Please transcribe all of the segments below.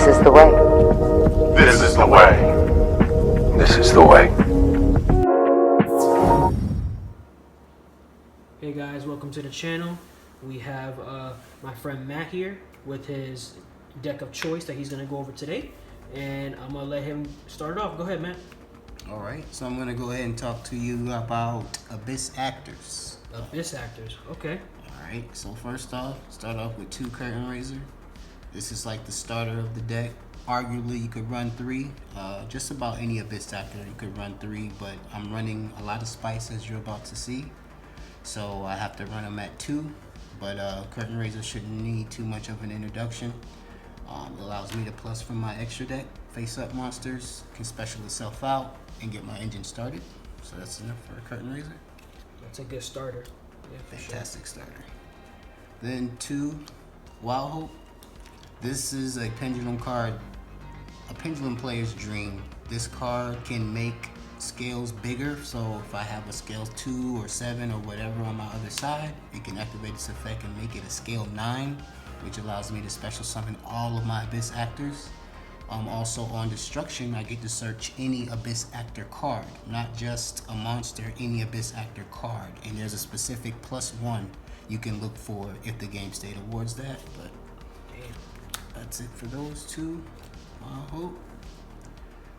This is the way. This is the way. This is the way. Hey guys, welcome to the channel. We have my friend Matt here with his deck of choice that he's going to go over today. And I'm going to let him start it off. Go ahead, Matt. Alright, so I'm going to go ahead and talk to you about Abyss Actors. Abyss Actors, okay. Alright, so first off, start off with 2 Curtain Raiser. This is like the starter of the deck. Arguably, you could run 3. Just about any Abyss Actor, you could run 3, but I'm running a lot of spice as you're about to see. So I have to run them at 2, but Curtain Raiser shouldn't need too much of an introduction. It allows me to plus from my extra deck, face up monsters, can special itself out, and get my engine started. So that's enough for a Curtain Raiser. That's a good starter. Yeah, for Fantastic starter. Then 2, Wild Hope. This is a pendulum card, a pendulum player's dream. This card can make scales bigger, so if I have a scale 2 or 7 or whatever on my other side, it can activate this effect and make it a scale 9, which allows me to special summon all of my Abyss Actors. Also on Destruction, I get to search any Abyss Actor card, not just a monster, any Abyss Actor card, and there's a specific +1 you can look for if the game state awards that, but that's it for those 2, I hope.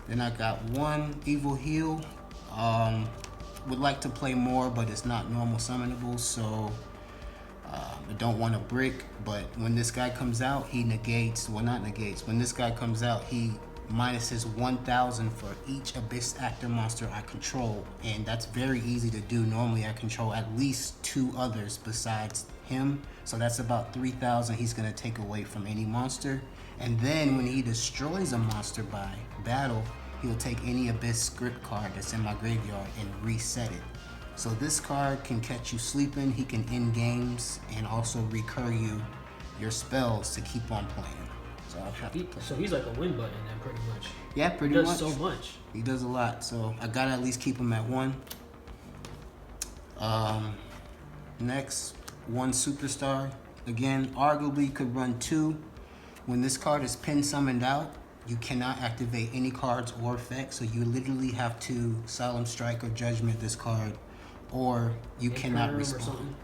Then I got 1 Evil Heal. Would like to play more, but it's not normal summonable, so I don't want a brick. But when this guy comes out, he negates, well not negates, when this guy comes out, he minuses 1,000 for each Abyss Actor monster I control, and that's very easy to do. Normally I control at least 2 others besides him, so that's about 3,000 he's going to take away from any monster. And then when he destroys a monster by battle, he'll take any Abyss script card that's in my graveyard and reset it. So this card can catch you sleeping, he can end games, and also recur your spells to keep on playing. So I'll have to play. So he's like a win button then, pretty much. Yeah, pretty much. much. He does so much. He does a lot, so I gotta at least keep him at 1. Next, 1 Superstar. Again, arguably could run 2. When this card is pin summoned out, you cannot activate any cards or effects, so you literally have to Solemn Strike or Judgment this card, or you cannot respond.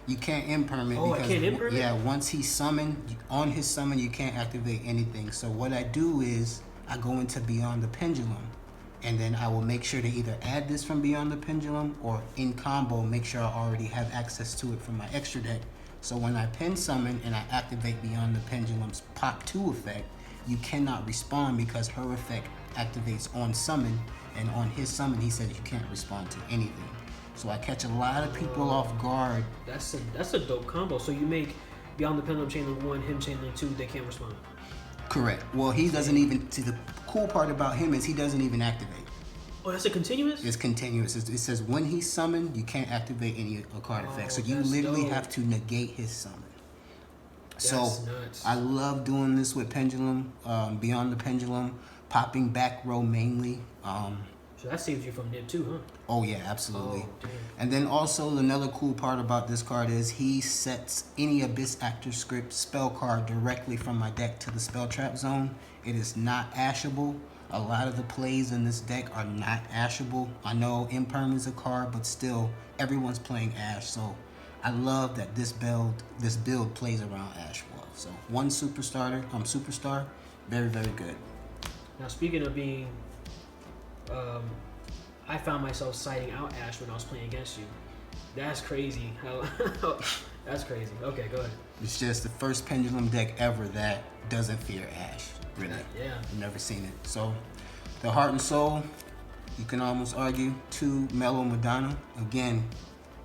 You can't imperm it because I can't imperm it? Yeah, once he's summoned, on his summon you can't activate anything. So what I do is I go into Beyond the Pendulum, and then I will make sure to either add this from Beyond the Pendulum or in combo make sure I already have access to it from my extra deck. So when I pin summon and I activate Beyond the Pendulum's Pop 2 effect, you cannot respond because her effect activates on summon, and on his summon he says you can't respond to anything. So I catch a lot of people off guard. That's a dope combo. So you make Beyond the Pendulum Chainlink 1, him Chainlink 2, they can't respond. Correct. Well, he doesn't even, see the cool part about him is he doesn't even activate. Oh, that's a continuous? It's continuous. It says when he's summoned, you can't activate any card effects. So you literally have to negate his summon. That's so nuts. I love doing this with Pendulum, Beyond the Pendulum, popping back row mainly. So that saves you from nib too, huh? Oh yeah, absolutely. Oh, damn. And then also another cool part about this card is he sets any Abyss Actor script spell card directly from my deck to the spell trap zone. It is not ashable. A lot of the plays in this deck are not ashable. I know Imperm is a card, but still everyone's playing Ash. So I love that this build plays around Ash well. So 1 superstar, very, very good. Now speaking of being, I found myself citing out Ash when I was playing against you. That's crazy. That's crazy. Okay, go ahead. It's just the first Pendulum deck ever that doesn't fear Ash. Really. Yeah. I've never seen it. So the Heart and Soul, you can almost argue 2 Mellow Madonna. Again,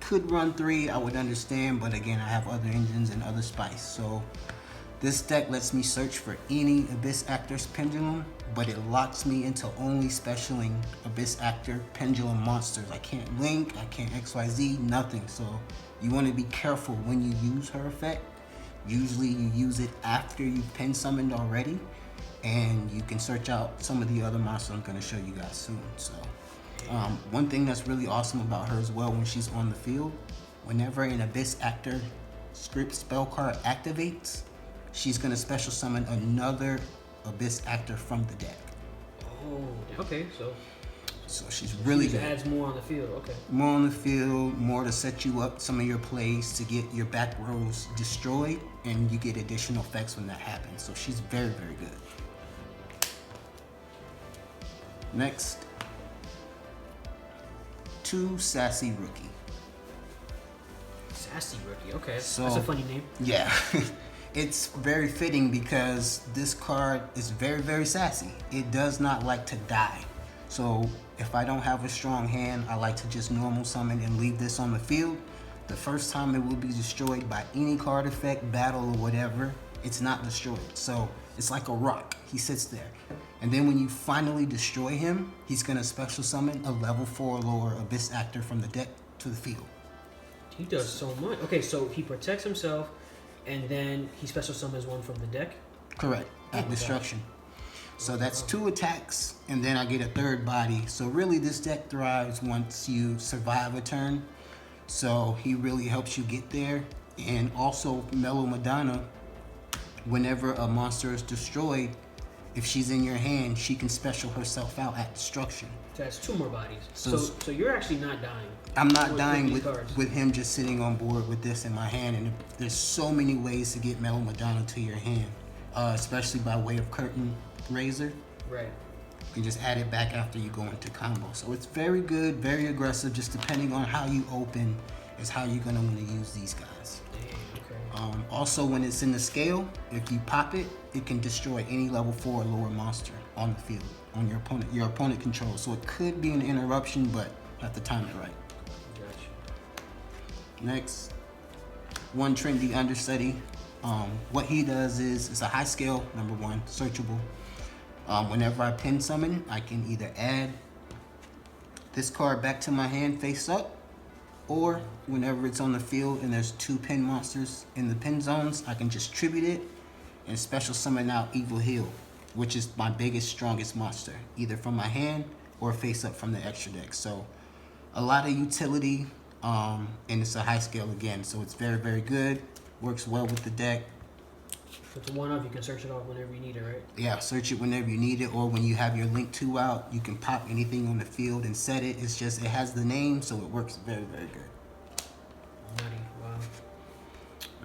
could run 3, I would understand, but again, I have other engines and other spice. So this deck lets me search for any Abyss Actor's Pendulum, but it locks me into only specialing Abyss Actor Pendulum monsters. I can't link, I can't XYZ, nothing. So you want to be careful when you use her effect. Usually you use it after you've pin summoned already, and you can search out some of the other monsters I'm going to show you guys soon. So one thing that's really awesome about her as well, when she's on the field, whenever an Abyss Actor script spell card activates, she's going to special summon another Abyss Actor from the deck. Oh, okay. So she's really she good. adds more on the field. Okay. More on the field, more to set you up some of your plays to get your back rows destroyed, and you get additional effects when that happens. So she's very, very good. Next, 2 Sassy Rookie. Sassy Rookie. Okay. So, that's a funny name. Yeah. It's very fitting because this card is very, very sassy. It does not like to die. So if I don't have a strong hand, I like to just normal summon and leave this on the field. The first time it will be destroyed by any card effect, battle, or whatever, it's not destroyed. So it's like a rock. He sits there. And then when you finally destroy him, he's gonna special summon a level 4 lower Abyss Actor from the deck to the field. He does so much. Okay, so he protects himself, and then he special summons one from the deck. Correct, at destruction. So that's 2 attacks, and then I get a 3rd body. So really this deck thrives once you survive a turn. So he really helps you get there. And also Mellow Madonna, whenever a monster is destroyed, if she's in your hand, she can special herself out at destruction. So that's 2 more bodies. So you're actually not dying. I'm not dying these cards. with him just sitting on board with this in my hand. And there's so many ways to get Mellow Madonna to your hand, especially by way of Curtain Razor. Right. You can just add it back after you go into combo. So it's very good, very aggressive. Just depending on how you open is how you're gonna want to use these guys. Dang, okay. Also, when it's in the scale, if you pop it, it can destroy any level 4 or lower monster on the field on your opponent. Your opponent controls. So it could be an interruption, but you have to time it right. Gotcha. Next, 1 Trendy Understudy. What he does is it's a high scale, number 1, searchable. Whenever I pin summon, I can either add this card back to my hand face up, or whenever it's on the field and there's 2 pin monsters in the pin zones, I can just tribute it and special summon out Evil Hill, which is my biggest, strongest monster, either from my hand or face up from the extra deck. So a lot of utility, and it's a high scale again, so it's very, very good. Works well with the deck. So it's a one-off. You can search it off whenever you need it, right? Yeah, search it whenever you need it, or when you have your Link 2 out, you can pop anything on the field and set it. It's just, it has the name, so it works very, very good. Nutty. Wow.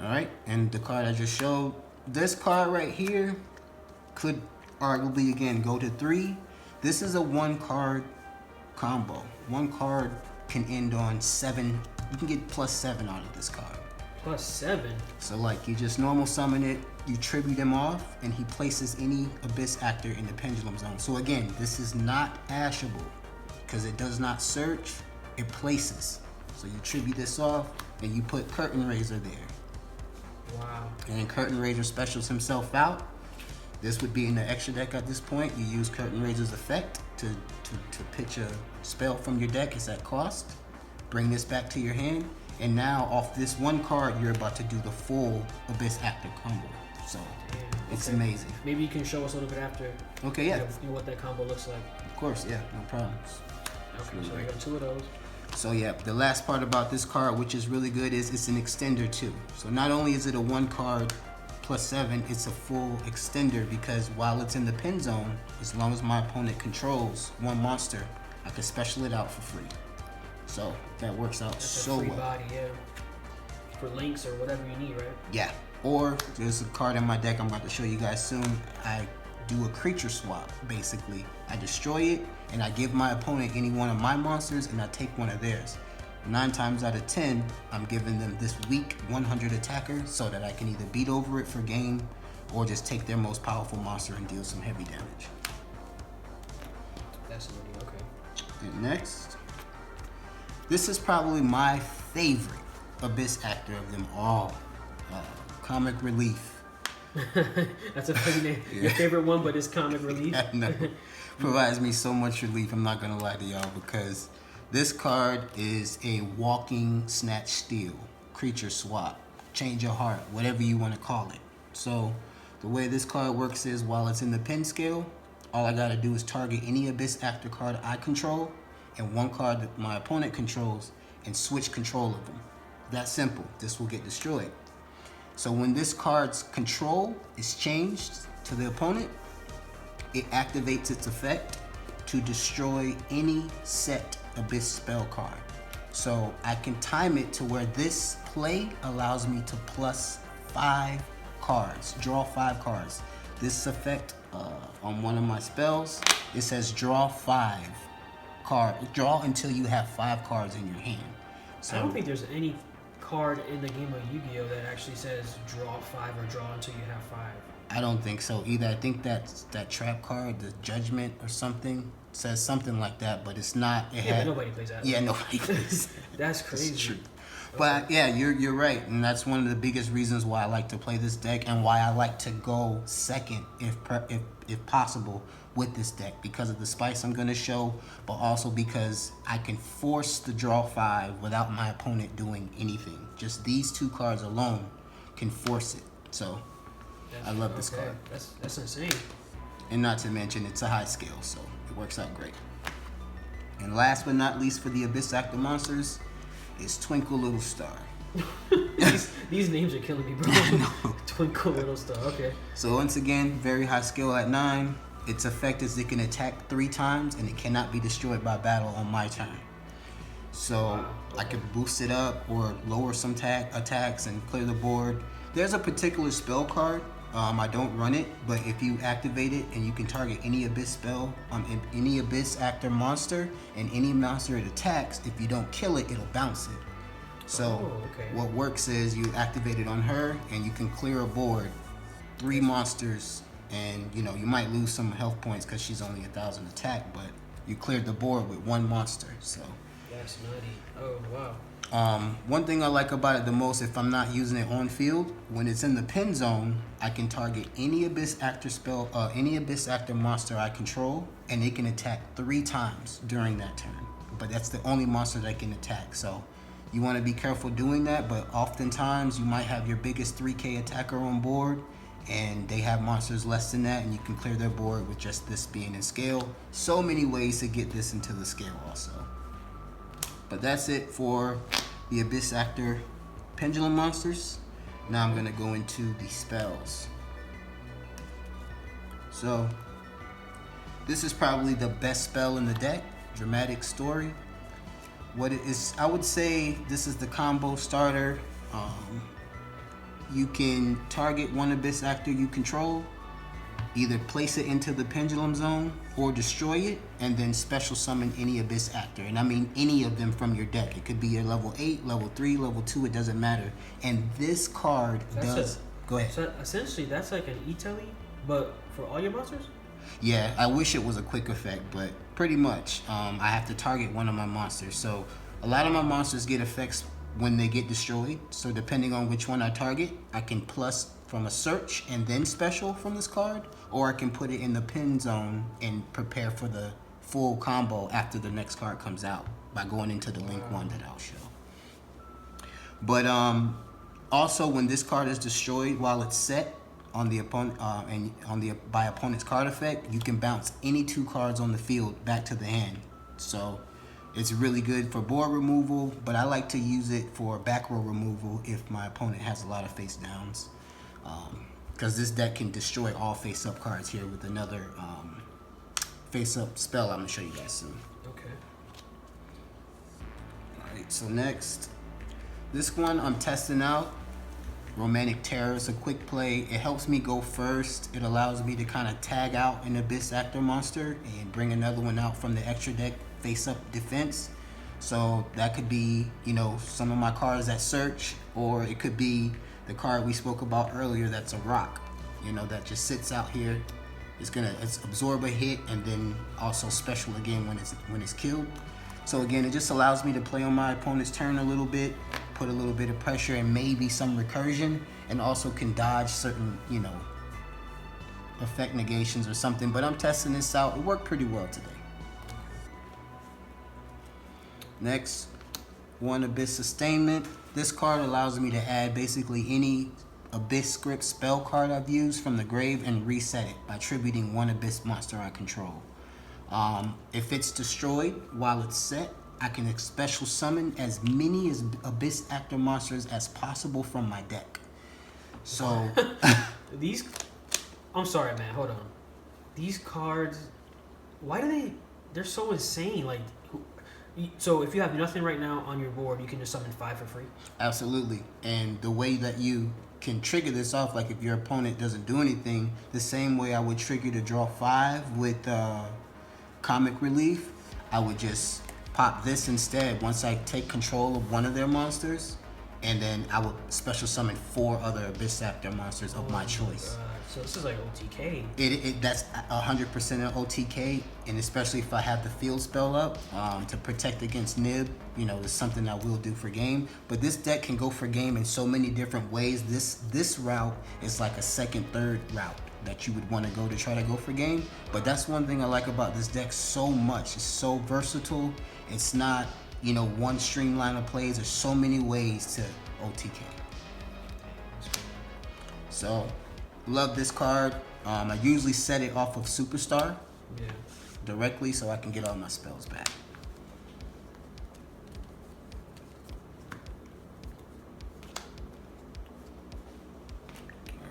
All right, and the card I just showed, this card right here could arguably, again, go to 3. This is a 1-card combo. 1 card can end on 7. You can get +7 out of this card. +7? So like, you just normal summon it, you tribute him off, and he places any Abyss Actor in the Pendulum Zone. So again, this is not ashable, because it does not search, it places. So you tribute this off, and you put Curtain Razor there. Wow. And then Curtain Razor specials himself out. This would be in the extra deck at this point. You use Curtain Razor's effect to pitch a spell from your deck. It's at cost. Bring this back to your hand. And now off this 1 card, you're about to do the full Abyss Actor combo. So it's amazing. Maybe you can show us a little bit after. Okay, yeah. You know what that combo looks like. Of course, yeah, no problems. Okay, so we got 2 of those. So yeah, the last part about this card, which is really good, is it's an extender too. So not only is it a 1 card +7, it's a full extender, because while it's in the pin zone, as long as my opponent controls 1 monster, I can special it out for free. So that works out That's so a free well. body, yeah. For links or whatever you need, right? Yeah. Or there's a card in my deck I'm about to show you guys soon. I do a creature swap, basically. I destroy it, and I give my opponent any one of my monsters, and I take one of theirs. 9 times out of 10, I'm giving them this weak 100 attacker so that I can either beat over it for game, or just take their most powerful monster and deal some heavy damage. That's nutty, okay. And next, this is probably my favorite Abyss Actor of them all. Comic Relief. That's a funny name. Your favorite one, but it's Comic Relief. No, provides me so much relief, I'm not gonna lie to y'all, because this card is a walking Snatch Steal, creature swap, change your heart, whatever you want to call it. So the way this card works is, while it's in the pin scale, all I gotta do is target any Abyss Actor card I control and 1 card that my opponent controls, and switch control of them. That simple. This will get destroyed. So when this card's control is changed to the opponent, it activates its effect to destroy any set Abyss spell card. So I can time it to where this play allows me to plus 5 cards, draw 5 cards. This effect on one of my spells, it says draw 5 cards. Draw until you have 5 cards in your hand. So I don't think there's any card in the game of Yu-Gi-Oh that actually says draw 5 or draw until you have 5. I don't think so either. I think that's that trap card, the Judgment or something, says something like that, but it's not. Yeah, but nobody plays that. Yeah, nobody plays. That's crazy. It's true. But yeah, you're right, and that's one of the biggest reasons why I like to play this deck and why I like to go second if possible with this deck, because of the spice I'm going to show, but also because I can force the draw 5 without my opponent doing anything. Just these 2 cards alone can force it. So I love this card. That's insane. And not to mention it's a high scale, so it works out great. And last but not least for the Abyss Actor monsters is Twinkle Little Star. these names are killing me, bro. Twinkle Little Star, okay. So once again, very high skill at 9. Its effect is it can attack 3 times and it cannot be destroyed by battle on my turn. So Wow. Okay. I could boost it up or lower some attacks and clear the board. There's a particular spell card. I don't run it, but if you activate it and you can target any Abyss spell, any Abyss Actor monster, and any monster it attacks, if you don't kill it, it'll bounce it. So what works is you activate it on her and you can clear a board, 3 monsters, and you might lose some health points because she's only 1,000 attack, but you cleared the board with 1 monster. So that's nutty. Oh wow. One thing I like about it the most, if I'm not using it on field, when it's in the pin zone, I can target any Abyss Actor spell, any Abyss Actor monster I control, and it can attack 3 times during that turn. But that's the only monster that can attack. So you want to be careful doing that, but oftentimes you might have your biggest 3K attacker on board, and they have monsters less than that, and you can clear their board with just this being in scale. So many ways to get this into the scale also. But that's it for the Abyss Actor Pendulum monsters. Now I'm gonna go into the spells. So this is probably the best spell in the deck, Dramatic Story. What it is, I would say this is the combo starter. You can target one Abyss Actor you control, either place it into the pendulum zone or destroy it, and then special summon any Abyss Actor. And I mean any of them from your deck. It could be your level 8, level 3, level 2, it doesn't matter. And this card go ahead. So essentially that's like an E-Telly, but for all your monsters? Yeah, I wish it was a quick effect, but pretty much I have to target one of my monsters. So a lot of my monsters get effects when they get destroyed. So depending on which one I target, I can plus from a search and then special from this card, or I can put it in the pin zone and prepare for the full combo after the next card comes out by going into the link 1 that I'll show. But also when this card is destroyed while it's set on the opponent by opponent's card effect, you can bounce any 2 cards on the field back to the hand. So it's really good for board removal, but I like to use it for back row removal if my opponent has a lot of face downs. Because this deck can destroy all face-up cards here with another face-up spell I'm going to show you guys soon. Okay. Alright, so next, this one I'm testing out. Romantic Terror is a quick play. It helps me go first. It allows me to kind of tag out an Abyss Actor monster and bring another one out from the extra deck face-up defense. So that could be, some of my cards that search, or it could be the card we spoke about earlier that's a rock, that just sits out here. It's absorb a hit and then also special again when it's killed. So again, it just allows me to play on my opponent's turn a little bit, put a little bit of pressure and maybe some recursion, and also can dodge certain, effect negations or something. But I'm testing this out. It worked pretty well today. Next, one Abyss Sustainment. This card allows me to add basically any Abyss script spell card I've used from the grave and reset it by attributing one Abyss monster I control. If it's destroyed while it's set, I can special summon as many Abyss Actor monsters as possible from my deck. So I'm sorry, man. Hold on. these cards, why do they're so insane? Like, so if you have nothing right now on your board, you can just summon 5 for free. Absolutely. And the way that you can trigger this off, like if your opponent doesn't do anything, the same way I would trigger to draw 5 with Comic Relief, I would just pop this instead once I take control of one of their monsters, and then I would special summon 4 other Abyss Actor monsters of my choice. So this is like OTK. That's 100% an OTK, and especially if I have the field spell up to protect against Nib, you know, it's something I will do for game. But this deck can go for game in so many different ways. This route is like a second, third route that you would want to go to try to go for game. But that's one thing I like about this deck so much. It's so versatile. It's not, you know, one streamline of plays. There's so many ways to OTK. So, love this card. I usually set it off of Superstar directly so I can get all my spells back.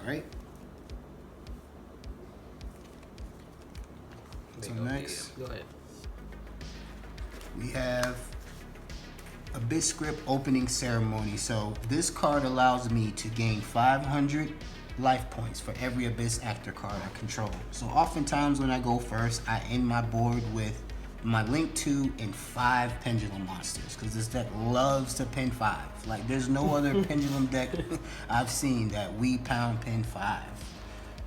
All right. So next, go ahead. We have Abyss Script Opening Ceremony. So this card allows me to gain 500 life points for every Abyss Actor card I control. So oftentimes when I go first, I end my board with my Link 2 and 5 Pendulum monsters, because this deck loves to pin 5. Like, there's no other Pendulum deck I've seen that we pound pin 5.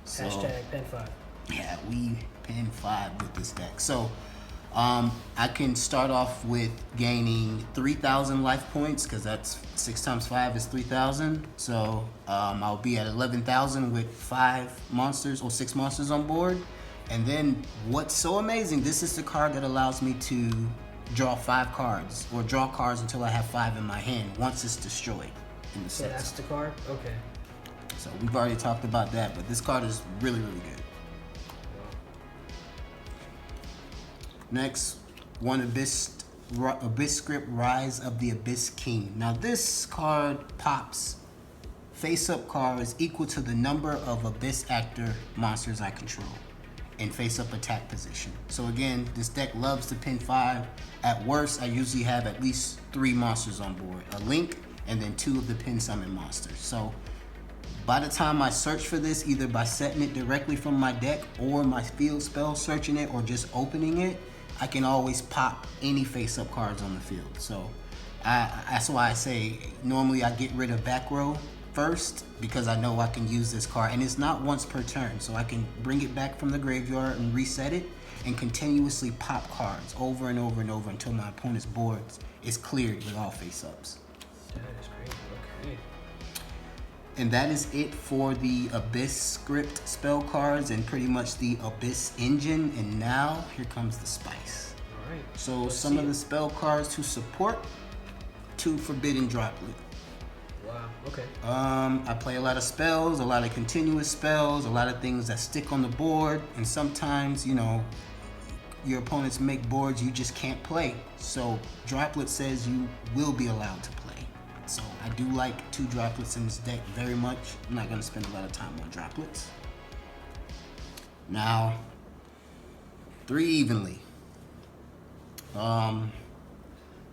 So, Hashtag pen 5. yeah, we pin 5 with this deck. So I can start off with gaining 3,000 life points, because that's 6 times 5 is 3,000. So I'll be at 11,000 with 5 monsters or 6 monsters on board. And then what's so amazing, this is the card that allows me to draw 5 cards, or draw cards until I have 5 in my hand once it's destroyed in the So set. that's the card? Okay. So we've already talked about that, but this card is really, really good. Next, one Abyss Script, Rise of the Abyss King. Now this card pops face-up cards equal to the number of Abyss Actor monsters I control in face-up attack position. So again, this deck loves to pin 5. At worst, I usually have at least 3 monsters on board. A Link, and then 2 of the pin summon monsters. So by the time I search for this, either by setting it directly from my deck or my field spell searching it or just opening it, I can always pop any face-up cards on the field. So that's why I say normally I get rid of back row first, because I know I can use this card, and it's not once per turn, so I can bring it back from the graveyard and reset it and continuously pop cards over and over and over until my opponent's board is cleared with all face-ups. That is great. Okay. And that is it for the Abyss Script spell cards and pretty much the Abyss engine. And now here comes the spice. All right. So Let's some see of it. the spell cards to support: 2 Forbidden Droplet. Wow. Okay. I play a lot of spells, a lot of continuous spells, a lot of things that stick on the board, and sometimes, you know, your opponents make boards you just can't play. So Droplet says you will be allowed to play. So I do like 2 Droplets in this deck very much. I'm not gonna spend a lot of time on Droplets. Now, 3 Evenly.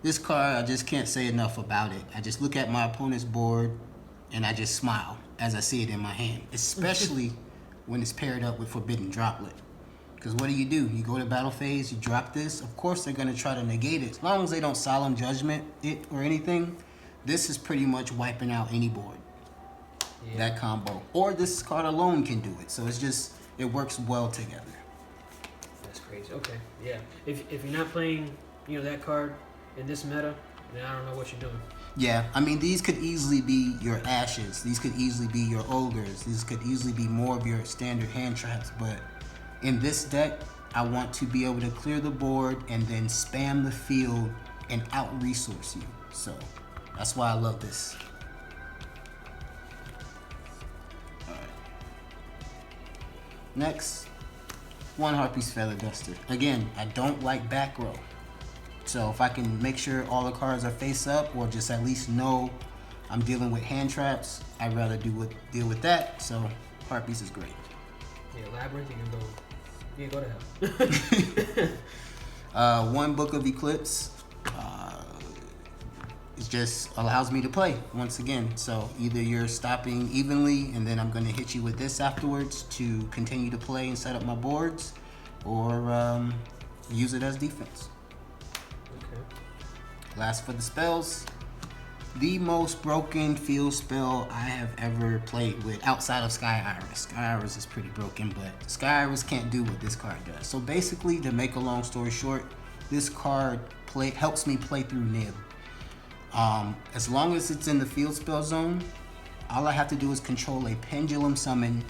This card, I just can't say enough about it. I just look at my opponent's board and I just smile as I see it in my hand, especially when it's paired up with Forbidden Droplet. Because what do? You go to battle phase, you drop this. Of course they're gonna try to negate it. As long as they don't Solemn Judgment it or anything, this is pretty much wiping out any board. Yeah. That combo. Or this card alone can do it. So it's just, it works well together. That's crazy. Okay. Yeah. If you're not playing, you know, that card in this meta, then I don't know what you're doing. Yeah, I mean, these could easily be your Ashes. These could easily be your Ogres. These could easily be more of your standard hand traps. But in this deck, I want to be able to clear the board and then spam the field and out-resource you. So that's why I love this. Alright. Next, 1 Harpy's Feather Duster. Again, I don't like back row. So if I can make sure all the cards are face up, or just at least know I'm dealing with hand traps, I'd rather deal with that. So Harpies is great. Yeah, Labyrinth, you can go Yeah, go to hell. One Book of Eclipse. It just allows me to play once again. So either you're stopping evenly and then I'm going to hit you with this afterwards to continue to play and set up my boards, or use it as defense. Okay. Last for the spells. The most broken field spell I have ever played with outside of Sky Iris. Sky Iris is pretty broken, but Sky Iris can't do what this card does. So basically, to make a long story short, this card helps me play through Nib. As long as it's in the field spell zone, all I have to do is control a pendulum summon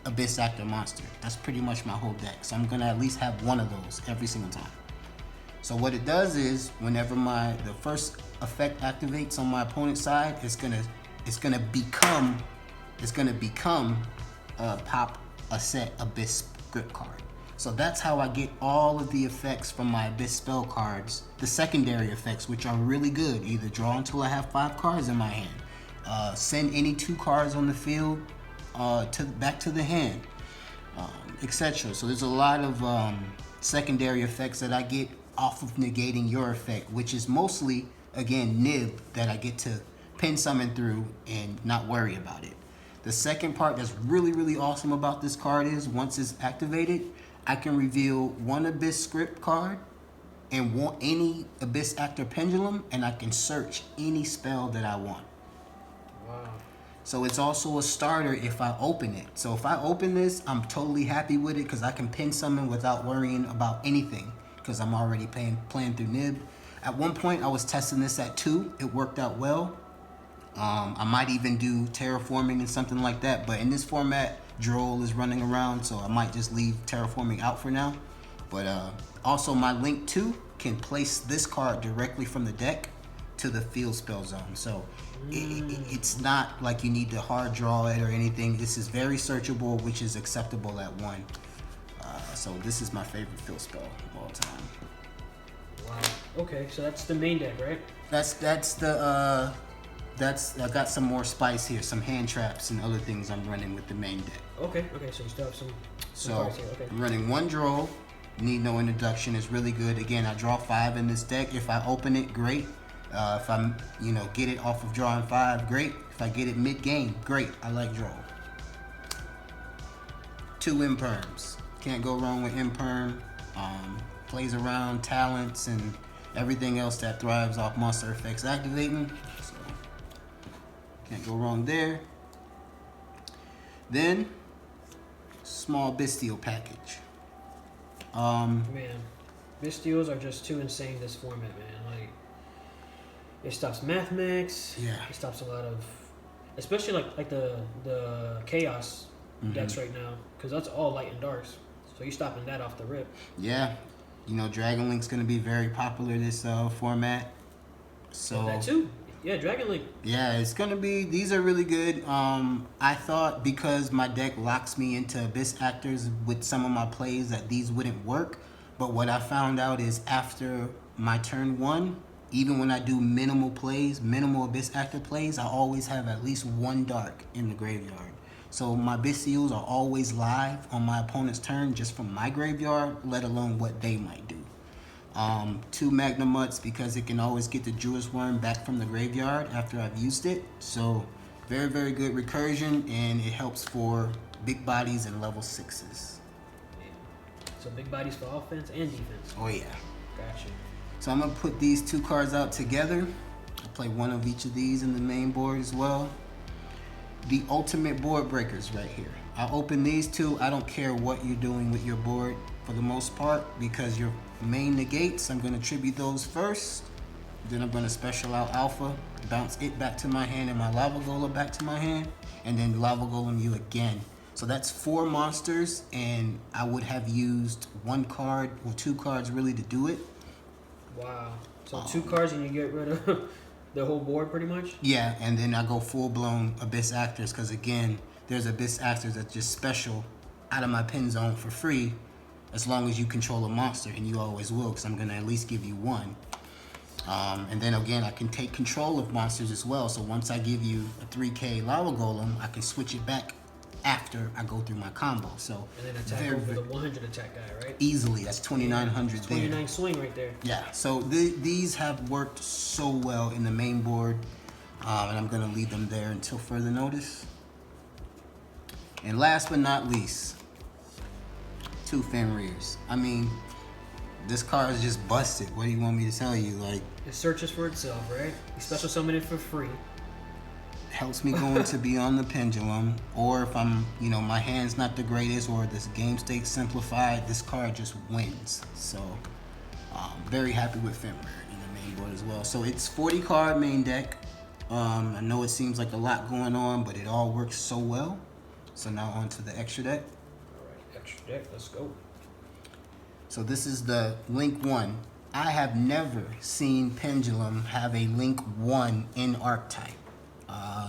Abyss Actor monster. That's pretty much my whole deck. So I'm gonna at least have one of those every single time. So what it does is, whenever the first effect activates on my opponent's side, it's gonna become pop a set Abyss script card. So that's how I get all of the effects from my Abyss spell cards, the secondary effects, which are really good. Either draw until I have 5 cards in my hand, send any 2 cards on the field back to the hand, etc. So there's a lot of secondary effects that I get off of negating your effect, which is mostly, again, Nib that I get to pin summon through and not worry about it. The second part that's really, really awesome about this card is, once it's activated, I can reveal one Abyss script card and want any Abyss Actor Pendulum, and I can search any spell that I want. Wow. So it's also a starter if I open it. So if I open this, I'm totally happy with it because I can pin summon without worrying about anything because I'm already playing through Nib. At one point, I was testing this at 2. It worked out well. I might even do terraforming and something like that, but in this format, Droll is running around, so I might just leave terraforming out for now. But also, my Link 2 can place this card directly from the deck to the field spell zone. So it's not like you need to hard draw it or anything. This is very searchable, which is acceptable at 1. So this is my favorite field spell of all time. Wow. Okay, so that's the main deck, right? I got some more spice here, some hand traps and other things I'm running with the main deck. Okay, so you still have some So cards here. Okay. I'm running 1 Droll, need no introduction, it's really good. Again, I draw 5 in this deck. If I open it, great. If I'm, get it off of drawing 5, great. If I get it mid-game, great. I like Droll. 2 Imperms. Can't go wrong with Imperm. Plays around talents and everything else that thrives off monster effects activating. So can't go wrong there. Then, small Bestial package. Man, Bestials are just too insane this format, man. Like, it stops math mix. Yeah. It stops a lot of, especially like the chaos decks right now, because that's all light and darks. So you're stopping that off the rip. Yeah. Dragon Link's gonna be very popular this format. So that too. Yeah, Dragon Link. Yeah, it's gonna be. These are really good. I thought because my deck locks me into Abyss Actors with some of my plays that these wouldn't work, but what I found out is after my turn 1, even when I do minimal Abyss Actor plays, I always have at least 1 dark in the graveyard. So my Bestials are always live on my opponent's turn just from my graveyard, let alone what they might do. 2 Magnum Mutts because it can always get the Druid's Worm back from the graveyard after I've used it. So very, very good recursion, and it helps for big bodies and level 6s. Yeah. So big bodies for offense and defense. Oh yeah. Gotcha. So I'm gonna put these 2 cards out together. I'll play one of each of these in the main board as well. The ultimate board breakers right here. I open these 2. I don't care what you're doing with your board for the most part, because your main negates, I'm gonna tribute those first. Then I'm gonna special out Alpha, bounce it back to my hand and my Lava Golem back to my hand, and then Lava Golem you again. So that's 4 monsters, and I would have used 1 card or 2 cards really to do it. Wow. So 2 cards and you get rid of the whole board pretty much? Yeah, and then I go full-blown Abyss Actors, because again, there's Abyss Actors that's just special out of my pin zone for free, as long as you control a monster, and you always will, because I'm going to at least give you 1. And then again, I can take control of monsters as well, so once I give you a 3K Lava Golem, I can switch it back after I go through my combo. So And then attack over the 100 attack guy, right? easily, that's 2,900 there. 29 swing right there. Yeah, so these have worked so well in the main board, and I'm gonna leave them there until further notice. And last but not least, 2 Fenrir's. I mean, this card is just busted. What do you want me to tell you? Like, It searches for itself, right? You special summon it for free. helps me go into Beyond the Pendulum, or if I'm, my hand's not the greatest, or this game state simplified, this card just wins. So, very happy with Fenrir in the main board as well. So it's 40 card main deck. I know it seems like a lot going on, but it all works so well. So now on to the extra deck. All right, extra deck, let's go. So this is the Link 1. I have never seen Pendulum have a Link 1 in archetype.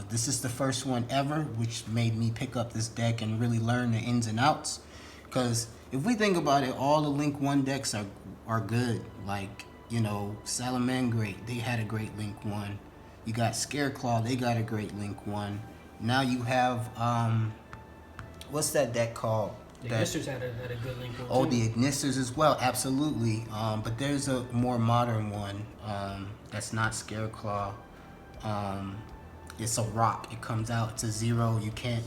This is the first one ever, which made me pick up this deck and really learn the ins and outs. Because if we think about it, all the Link 1 decks are good. Like, Salamangreat, they had a great Link 1. You got Scareclaw, they got a great Link 1. Now you have, what's that deck called? The Ignisters had a good Link 1 Oh, too. the Ignisters as well, absolutely. But there's a more modern one that's not Scareclaw. It's a rock. It comes out. It's a 0. You can't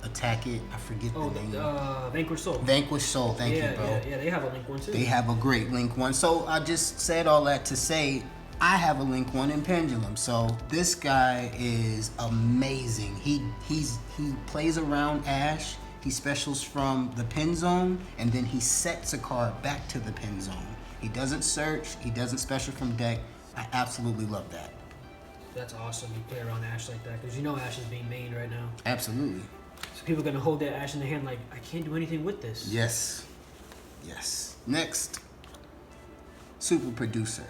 attack it. I forget the name. Vanquish Soul. Vanquish Soul. Thank you, bro. Yeah, they have a Link 1 too. They have a great Link 1. So I just said all that to say I have a Link 1 in Pendulum. So this guy is amazing. He plays around Ash. He specials from the pin zone, and then he sets a card back to the pin zone. He doesn't search. He doesn't special from deck. I absolutely love that. That's awesome. You play around Ash like that because Ash is being mained right now. Absolutely. So people are gonna hold that Ash in their hand like, I can't do anything with this. Yes. Yes. Next, Super Producer.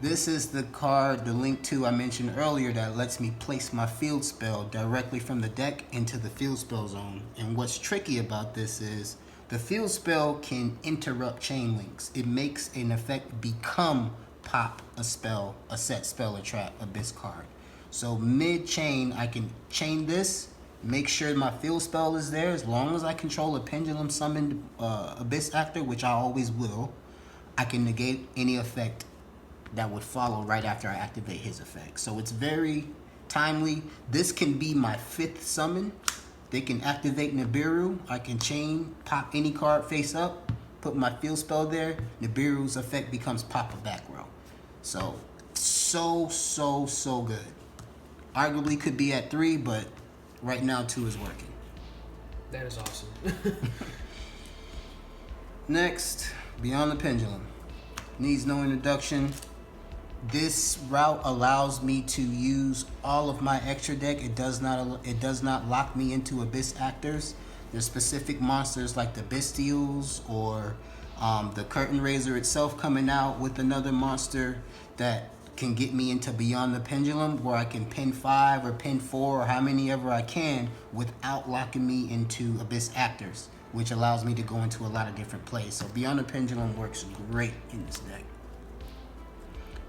This is the card, the Link 2 I mentioned earlier, that lets me place my field spell directly from the deck into the field spell zone. And what's tricky about this is the field spell can interrupt chain links. It makes an effect become pop a spell, a set spell, a trap, abyss card. So mid-chain, I can chain this, make sure my field spell is there. As long as I control a pendulum summoned abyss actor, which I always will, I can negate any effect that would follow right after I activate his effect. So it's very timely. This can be my 5th summon. They can activate Nibiru. I can chain, pop any card face up, put my field spell there. Nibiru's effect becomes pop a back row. So good. Arguably could be at 3, but right now 2 is working. That is awesome. Next, Beyond the Pendulum. Needs no introduction. This route allows me to use all of my extra deck. It does not lock me into abyss actors. There's specific monsters like the Bestials or the Curtain Raiser itself coming out with another monster that can get me into Beyond the Pendulum, where I can pin 5 or pin 4 or how many ever I can without locking me into abyss actors, which allows me to go into a lot of different plays. So Beyond the Pendulum works great in this deck.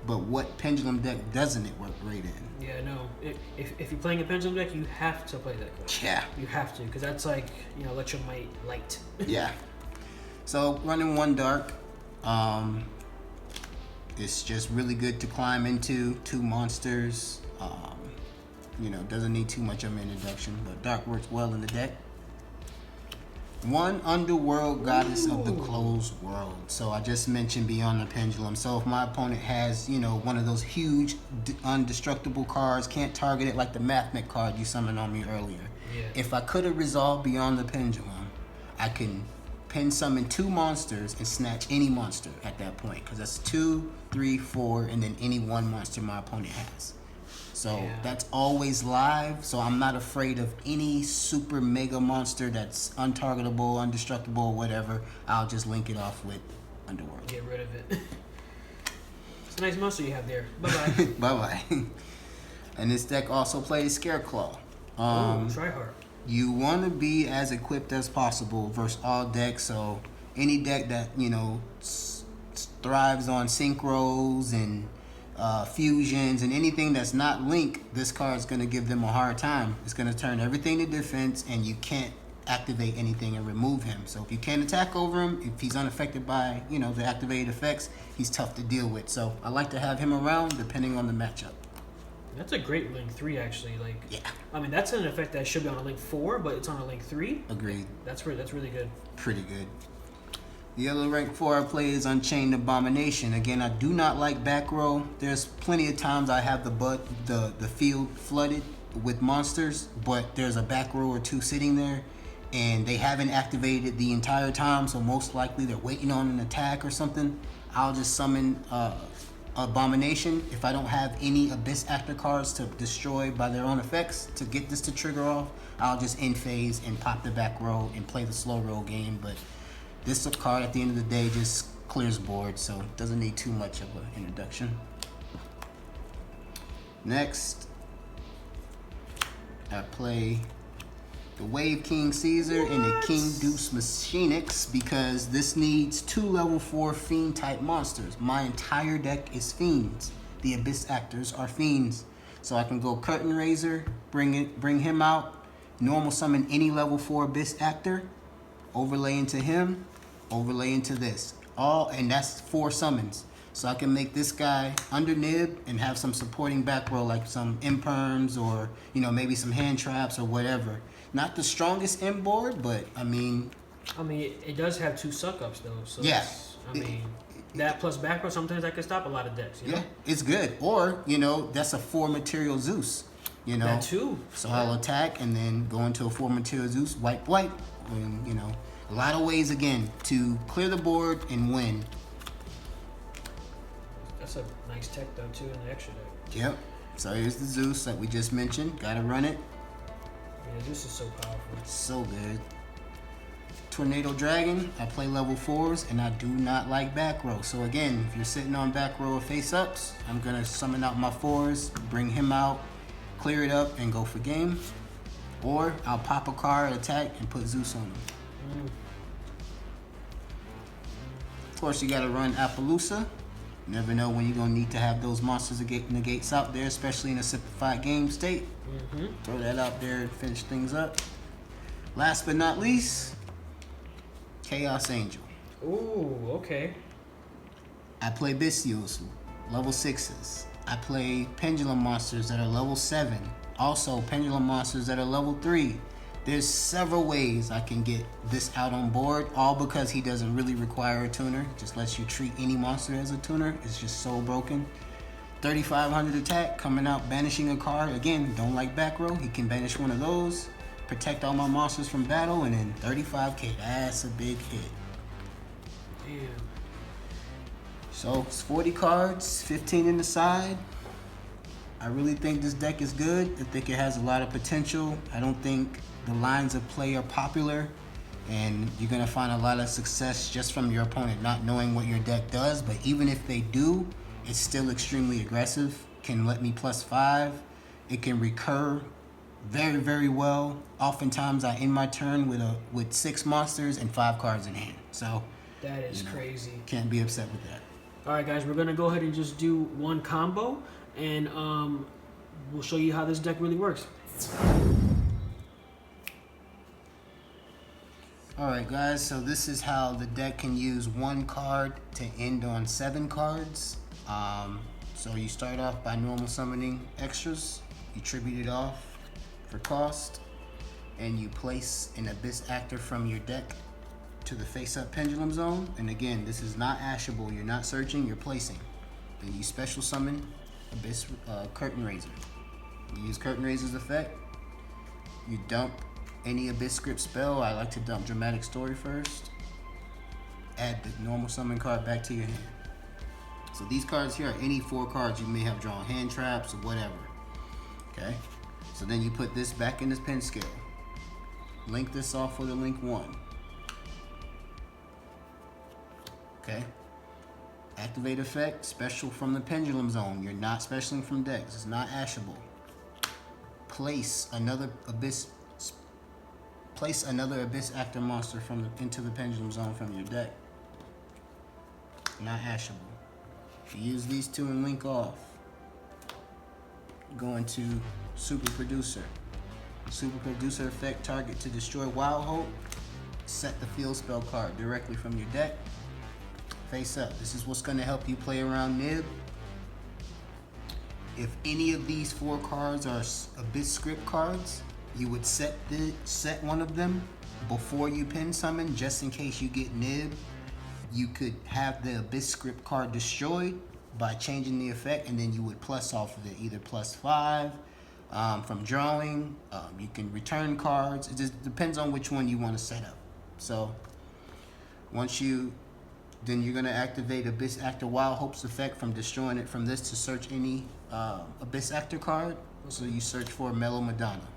But what Pendulum deck doesn't it work great in? Yeah, no. If you're playing a Pendulum deck, you have to play that card. Yeah. You have to, because that's like, let your might light. Yeah. So running 1 dark. It's just really good to climb into. 2 monsters. Doesn't need too much of an introduction, but dark works well in the deck. 1 Underworld Goddess of the Closed World. So I just mentioned Beyond the Pendulum. So if my opponent has, one of those huge undestructible cards, can't target it like the Mathmech card you summoned on me earlier. Yeah. If I could have resolved Beyond the Pendulum, I can pin summon 2 monsters and snatch any monster at that point. Because that's 2, 3, 4, and then any 1 monster my opponent has. So that's always live. So I'm not afraid of any super mega monster that's untargetable, undestructible, whatever. I'll just link it off with Underworld. Get rid of it. It's a nice monster you have there. Bye-bye. Bye-bye. And this deck also plays Scareclaw. Try hard. You want to be as equipped as possible versus all decks. So any deck that, thrives on synchros and fusions and anything that's not Link, this card is going to give them a hard time. It's going to turn everything to defense, and you can't activate anything and remove him. So if you can't attack over him, if he's unaffected by, you know, the activated effects, he's tough to deal with. So I like to have him around depending on the matchup. That's a great link 3, actually. Like, Yeah. I mean, that's an effect that should be on a link 4, but it's on a link 3. Agreed. That's really good. Pretty good. The other rank 4 I play is Unchained Abomination. Again, I do not like back row. There's plenty of times I have the field flooded with monsters, but there's a back row or 2 sitting there, and they haven't activated the entire time, so most likely they're waiting on an attack or something. I'll just summon Abomination if I don't have any Abyss Actor cards to destroy by their own effects to get this to trigger off. I'll just end phase and pop the back row and play the slow roll game, but this card at the end of the day just clears board, so it doesn't need too much of an introduction. Next, I play the Wave King Caesar and the King Deuce Machinix because this needs 2 level 4 fiend type monsters. My entire deck is fiends. The Abyss Actors are fiends. So I can go Curtain Raiser, bring him out, normal summon any level 4 Abyss Actor, overlay into him, overlay into this. And that's 4 summons. So I can make this guy under nib and have some supporting back row like some imperms or, you know, maybe some hand traps or whatever. Not the strongest in board, but I mean, it does have 2 suck ups though. So yeah. That plus back row, sometimes that can stop a lot of decks. You know? Yeah, it's good. Or, you know, that's a 4 material Zeus. You know, that too. So I'll attack and then go into a 4 material Zeus, wipe, and, you know, a lot of ways again to clear the board and win. That's a nice tech though too in the extra deck. Yep. So here's the Zeus that we just mentioned. Gotta run it. Yeah, Zeus is so powerful. So good. Tornado Dragon. I play level 4s and I do not like back row. So again, if you're sitting on back row or face ups, I'm gonna summon out my 4s, bring him out, clear it up, and go for game. Or I'll pop a card, attack, and put Zeus on him. Of course, you gotta run Appaloosa. Never know when you're gonna need to have those monsters negates out there, especially in a simplified game state. Throw that out there and finish things up. Last but not least, Chaos Angel. Ooh, okay. I play Bestials, level 6s. I play Pendulum monsters that are level 7. Also, Pendulum monsters that are level 3. There's several ways I can get this out on board, all because he doesn't really require a tuner. Just lets you treat any monster as a tuner. It's just so broken. 3,500 attack, coming out, banishing a card. Again, don't like back row. He can banish one of those, protect all my monsters from battle, and then 35k. That's a big hit. Damn. So it's 40 cards, 15 in the side. I really think this deck is good. I think it has a lot of potential. I don't think the lines of play are popular, and you're gonna find a lot of success just from your opponent not knowing what your deck does. But even if they do, it's still extremely aggressive. Can let me +5. It can recur very, very well. Oftentimes I end my turn with 6 monsters and 5 cards in hand. So that is crazy. Can't be upset with that. All right, guys, we're gonna go ahead and just do one combo, and we'll show you how this deck really works. Alright guys, so this is how the deck can use 1 card to end on 7 cards. So you start off by normal summoning extras, you tribute it off for cost, and you place an Abyss Actor from your deck to the face-up Pendulum Zone. And again, this is not ashable, you're not searching, you're placing. Then you special summon Abyss Curtain Raiser. You use Curtain Raiser's effect, you dump any Abyss script spell. I like to dump Dramatic Story first. Add the normal summon card back to your hand. So these cards here are any 4 cards you may have drawn, hand traps or whatever. Okay? So then you put this back in this pen scale. Link this off for the link 1. Okay? Activate effect, special from the Pendulum Zone. You're not specialing from decks. It's not ashable. Place another Abyss Actor monster into the Pendulum Zone from your deck. Not ashable. If you use these 2 and link off, go into Super Producer. Super producer effect, target to destroy Wild Hope. Set the field spell card directly from your deck. Face up. This is what's going to help you play around Nib. If any of these 4 cards are Abyss Script cards, you would set one of them before you pin summon, just in case you get Nib. You could have the Abyss Script card destroyed by changing the effect, and then you would plus off of it, either +5 from drawing. You can return cards. It just depends on which one you want to set up. So then you're gonna activate Abyss Actor Wild Hope's effect from destroying it from this to search any Abyss Actor card. So you search for Mellow Madonna.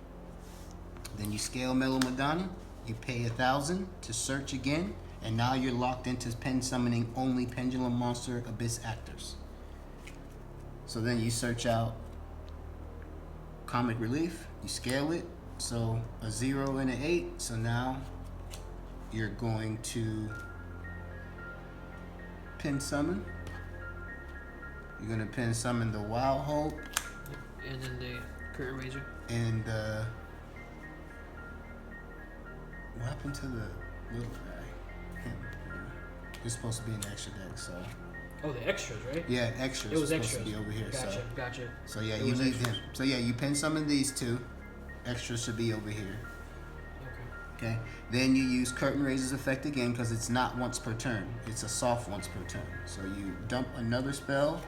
Then you scale Mellow Madonna. You pay 1,000 to search again, and now you're locked into pen summoning only Pendulum Monster Abyss Actors. So then you search out Comic Relief. You scale it. So a 0 and an 8. So now you're going to pin summon. You're gonna pin summon the Wild Hope. And then the Curtain Raiser. And what happened to the little guy? Him. He's supposed to be an extra deck, so. Oh, the extras, right? Yeah, extras. It was supposed extras. to be over here. Gotcha. So yeah, It you was leave extras. him. So yeah, you pin summon these 2. Extras should be over here. Okay. Then you use Curtain Raiser's effect again because it's not once per turn. It's a soft once per turn. So you dump another spell.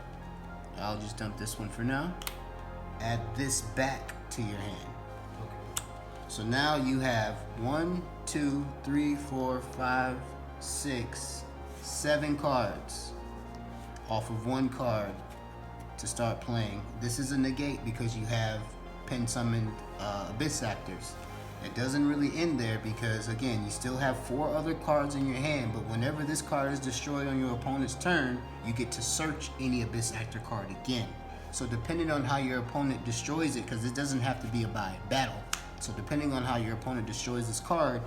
I'll just dump this one for now. Add this back to your hand. Okay. So now you have 1, 2, 3, 4, 5, 6, 7 cards off of 1 card to start playing. This is a negate because you have pen summoned Abyss Actors. It doesn't really end there because, again, you still have 4 other cards in your hand, but whenever this card is destroyed on your opponent's turn, you get to search any Abyss Actor card again. So depending on how your opponent destroys it, because it doesn't have to be a battle, so depending on how your opponent destroys this card,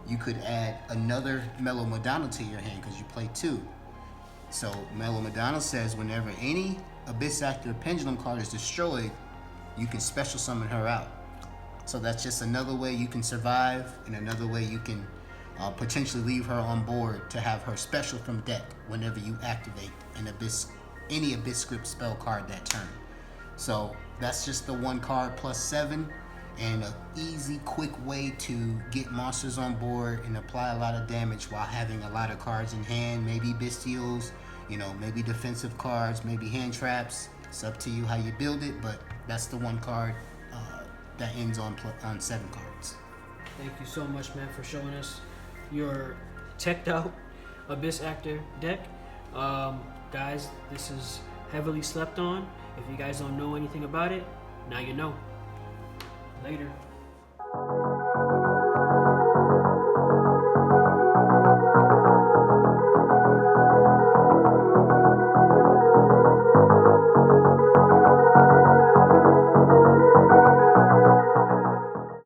you could add another Mellow Madonna to your hand because you play 2. So Mellow Madonna says whenever any Abyss Actor Pendulum card is destroyed, you can special summon her out. So that's just another way you can survive, and another way you can potentially leave her on board to have her special from deck whenever you activate any Abyss Script spell card that turn. So that's just the 1 card plus 7, and an easy, quick way to get monsters on board and apply a lot of damage while having a lot of cards in hand. Maybe bestials, maybe defensive cards, maybe hand traps. It's up to you how you build it, but that's the 1 card that ends on 7 cards. Thank you so much, man, for showing us your teched out Abyss Actor deck. Guys, this is heavily slept on. If you guys don't know anything about it, now you know. Later.